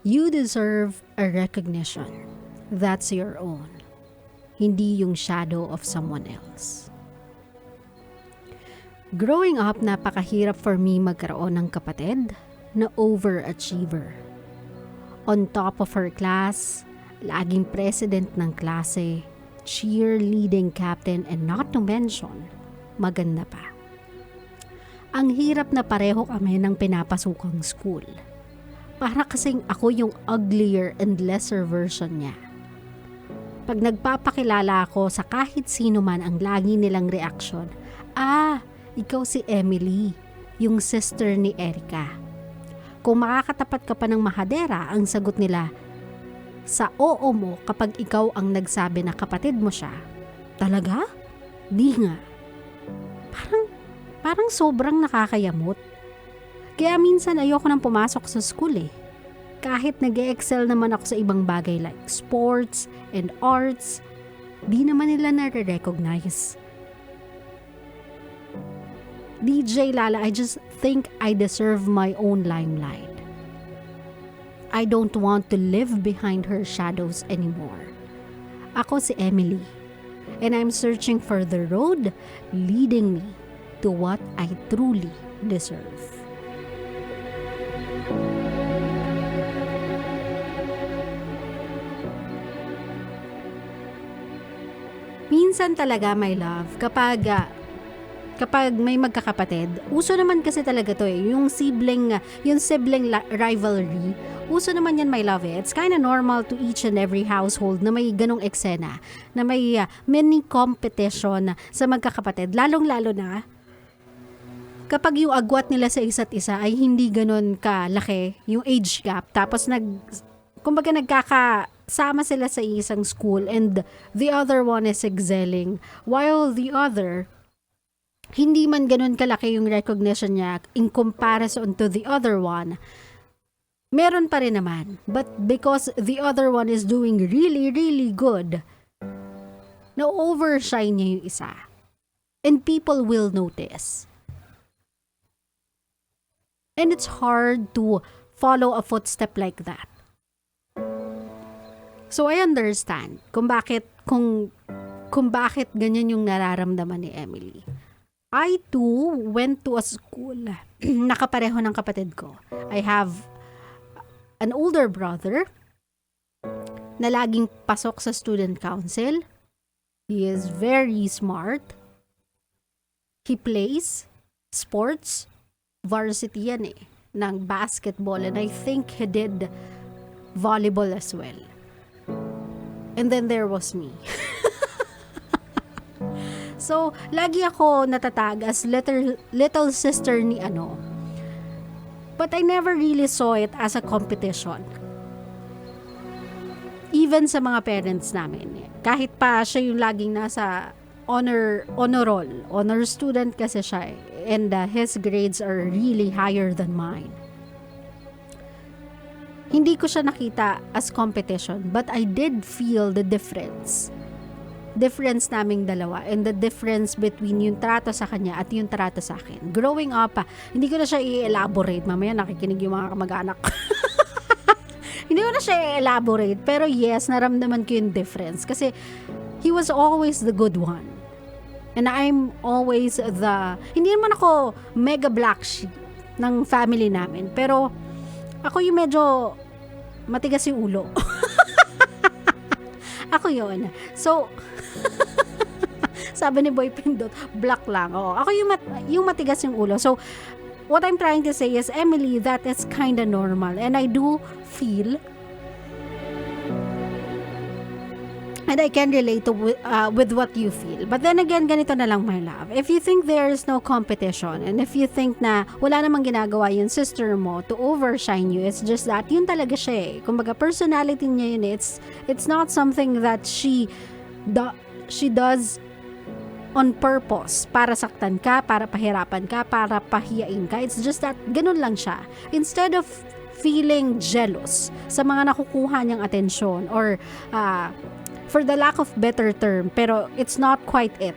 You deserve a recognition that's your own, hindi yung shadow of someone else. Growing up, napakahirap for me magkaroon ng kapatid na overachiever. On top of her class, laging president ng klase, cheerleading captain, and not to mention, maganda pa. Ang hirap na pareho kami ng pinapasukang school. Para kasing ako yung uglier and lesser version niya. Pag nagpapakilala ako sa kahit sino man, ang lagi nilang reaksyon, ikaw si Emily, yung sister ni Erica. Kung makakatapat ka pa ng mahadera, ang sagot nila, sa oo mo kapag ikaw ang nagsabi na kapatid mo siya. Talaga? Di nga. Parang sobrang nakakayamot. Kaya minsan ayoko nang pumasok sa school eh. Kahit nag-excel naman ako sa ibang bagay like sports and arts, di naman nila nare-recognize. DJ Lala, I just think I deserve my own limelight. I don't want to live behind her shadows anymore. Ako si Emily, and I'm searching for the road leading me to what I truly deserve. Minsan talaga, my love, kapag may magkakapatid, uso naman kasi talaga to eh, yung sibling rivalry, uso naman yan, my love eh. It's kinda normal to each and every household na may ganong eksena, na may mini competition sa magkakapatid, lalong-lalo na kapag yung agwat nila sa isa't isa ay hindi ganon kalaki, yung age gap, tapos kumbaga nagkakasama sila sa isang school and the other one is excelling while the other hindi man ganun kalaki yung recognition niya in comparison to the other one, meron pa rin naman. But because the other one is doing really, really good, na-overshine niya yung isa. And people will notice. And it's hard to follow a footstep like that. So I understand kung bakit ganyan yung nararamdaman ni Emily. I too went to a school nakapareho ng kapatid ko. I have an older brother na laging pasok sa student council. He is very smart. He plays sports, varsity yan eh, ng basketball, and I think he did volleyball as well. And then there was me. So, lagi ako natatag as little sister ni ano. But I never really saw it as a competition. Even sa mga parents namin. Kahit pa siya yung laging nasa honor roll. Honor student kasi siya eh. And his grades are really higher than mine. Hindi ko siya nakita as competition, but I did feel the difference naming dalawa, and the difference between yung trato sa kanya at yung trato sa akin. Growing up, hindi ko na siya i-elaborate. Mamaya nakikinig yung mga kamag-anak. Hindi ko na siya i-elaborate, pero yes, naramdaman ko yung difference. Kasi he was always the good one. And I'm always hindi naman ako mega black sheep ng family namin, pero ako yung medyo matigas yung ulo. Ako yun. So, sabi ni Boy Pindot, black lang. Ako yung matigas yung ulo. So, what I'm trying to say is, Emily, that is kinda normal. And I do feel, and I can relate with what you feel. But then again, ganito na lang, my love. If you think there is no competition, and if you think na wala namang ginagawa yung sister mo to overshine you, it's just that yun talaga siya eh. Kumbaga, personality niya yun eh. It's not something that she does on purpose para saktan ka, para pahirapan ka, para pahiyain ka. It's just that ganun lang siya. Instead of feeling jealous sa mga nakukuha niyang atensyon or for the lack of better term, pero it's not quite it.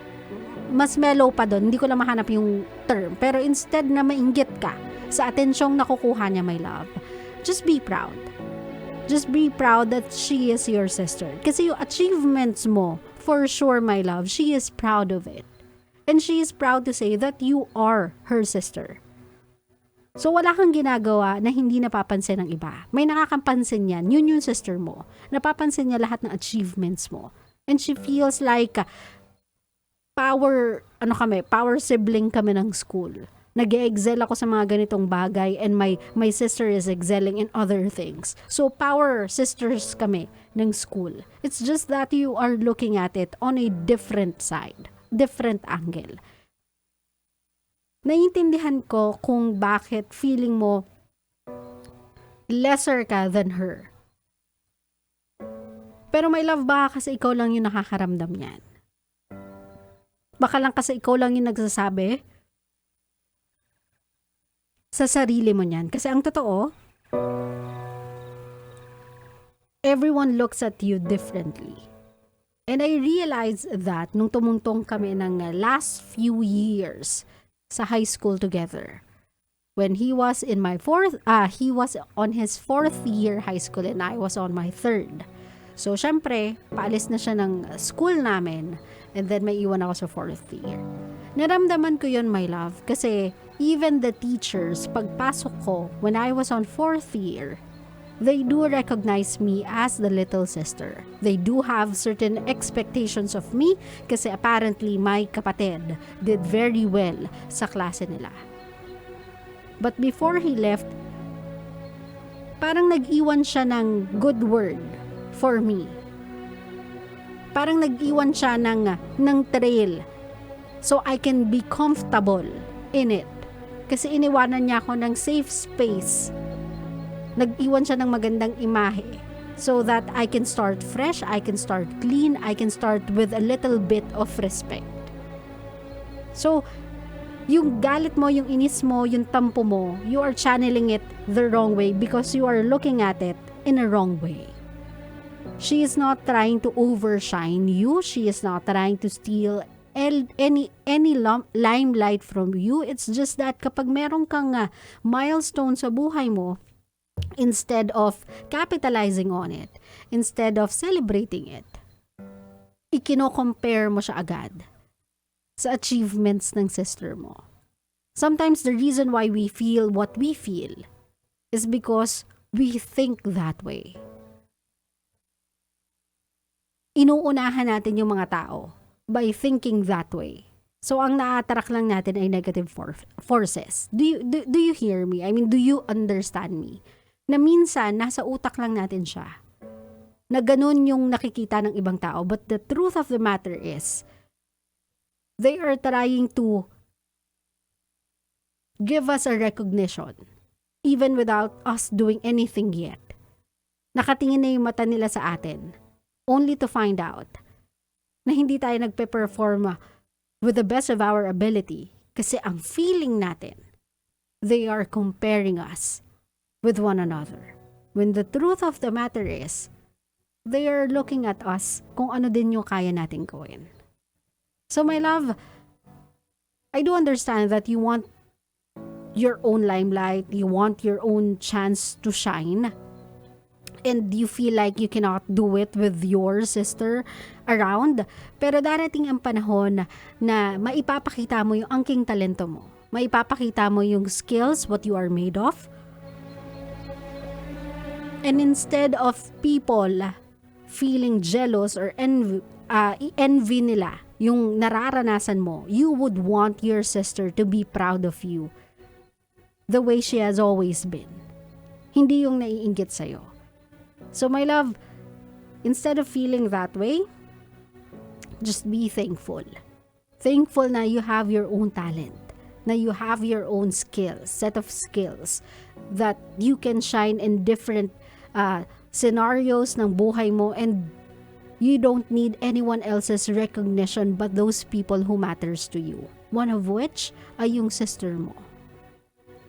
Mas mellow pa doon, hindi ko lang mahanap yung term. Pero instead na mainggit ka sa atensyong nakukuha niya, my love, just be proud. Just be proud that she is your sister. Kasi yung achievements mo, for sure, my love, she is proud of it. And she is proud to say that you are her sister. So, wala kang ginagawa na hindi napapansin ng iba. May nakakapansin yan. Yun yung sister mo. Napapansin niya lahat ng achievements mo. And she feels like power sibling kami ng school. Nag-excel ako sa mga ganitong bagay and my sister is excelling in other things. So, power sisters kami ng school. It's just that you are looking at it on a different side, different angle. Naiintindihan ko kung bakit feeling mo lesser ka than her. Pero my love, baka kasi ikaw lang yung nakakaramdam niyan. Baka lang kasi ikaw lang yung nagsasabi sa sarili mo niyan. Kasi ang totoo, everyone looks at you differently. And I realized that nung tumuntong kami ng last few years sa high school together. When he was in he was on his 4th year high school and I was on my 3rd. So, syempre, paalis na siya ng school namin and then may iwan ako sa 4th year. Naramdaman ko yun, my love, kasi even the teachers, pagpasok ko, when I was on 4th year, they do recognize me as the little sister. They do have certain expectations of me kasi apparently my kapatid did very well sa klase nila. But before he left, parang nag-iwan siya ng good word for me. Parang nag-iwan siya ng trail so I can be comfortable in it. Kasi iniwanan niya ako ng safe space. Nag-iwan siya ng magandang imahe so that I can start fresh, I can start clean, I can start with a little bit of respect. So, yung galit mo, yung inis mo, yung tampo mo, you are channeling it the wrong way because you are looking at it in a wrong way. She is not trying to overshine you. She is not trying to steal any limelight from you. It's just that kapag meron kang milestone sa buhay mo, instead of capitalizing on it, instead of celebrating it, ikino-compare mo siya agad sa achievements ng sister mo. Sometimes the reason why we feel what we feel is because we think that way. Inuunahan natin yung mga tao by thinking that way. So, ang na-attract lang natin ay negative forces. Do you hear me? I mean, do you understand me? Na minsan, nasa utak lang natin siya. Na ganun yung nakikita ng ibang tao. But the truth of the matter is, they are trying to give us a recognition even without us doing anything yet. Nakatingin na yung mata nila sa atin only to find out na hindi tayo nagpe-perform with the best of our ability kasi ang feeling natin, they are comparing us with one another. When the truth of the matter is, they are looking at us kung ano din yung kaya natin gawin. So my love, I do understand that you want your own limelight, you want your own chance to shine, and you feel like you cannot do it with your sister around. Pero darating ang panahon na maipapakita mo yung angking talento mo. Maipapakita mo yung skills, what you are made of. And instead of people feeling jealous or envy nila yung nararanasan mo, you would want your sister to be proud of you the way she has always been. Hindi yung naiinggit sa'yo. So my love, instead of feeling that way, just be thankful. Thankful na you have your own talent, na you have your own skills, set of skills that you can shine in different scenarios ng buhay mo, and you don't need anyone else's recognition but those people who matters to you. One of which ay yung sister mo.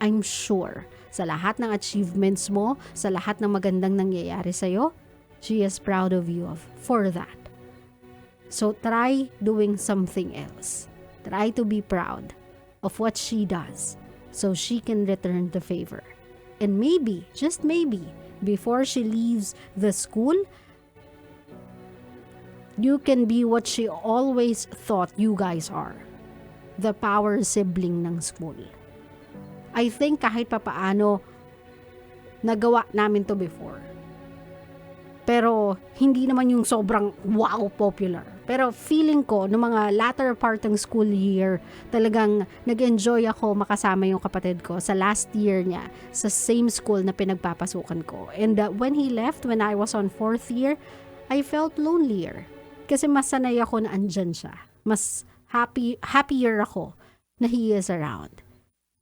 I'm sure sa lahat ng achievements mo, sa lahat ng magandang nangyayari sa'yo, she is proud of you for that. So try doing something else. Try to be proud of what she does so she can return the favor. And maybe, just maybe, before she leaves the school, you can be what she always thought you guys are. The power sibling ng school. I think kahit papaano, nagawa namin to before. Pero hindi naman yung sobrang wow popular. Pero feeling ko, no mga latter part ng school year, talagang nag-enjoy ako makasama yung kapatid ko sa last year niya sa same school na pinagpapasukan ko. And when he left, when I was on 4th year, I felt lonelier. Kasi mas sanay ako na andyan siya. Mas happier ako na he is around.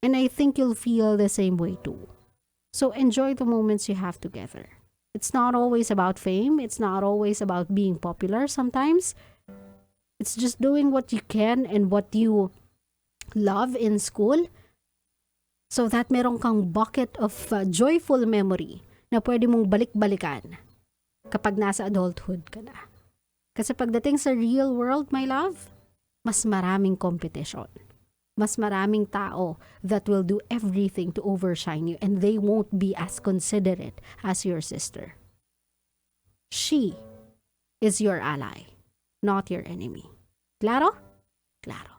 And I think you'll feel the same way too. So enjoy the moments you have together. It's not always about fame. It's not always about being popular sometimes. It's just doing what you can and what you love in school so that meron kang bucket of joyful memory na pwede mong balik-balikan kapag nasa adulthood ka na. Kasi pagdating sa real world, my love, mas maraming competition. Mas maraming tao that will do everything to overshine you and they won't be as considerate as your sister. She is your ally, not your enemy. Claro? Claro.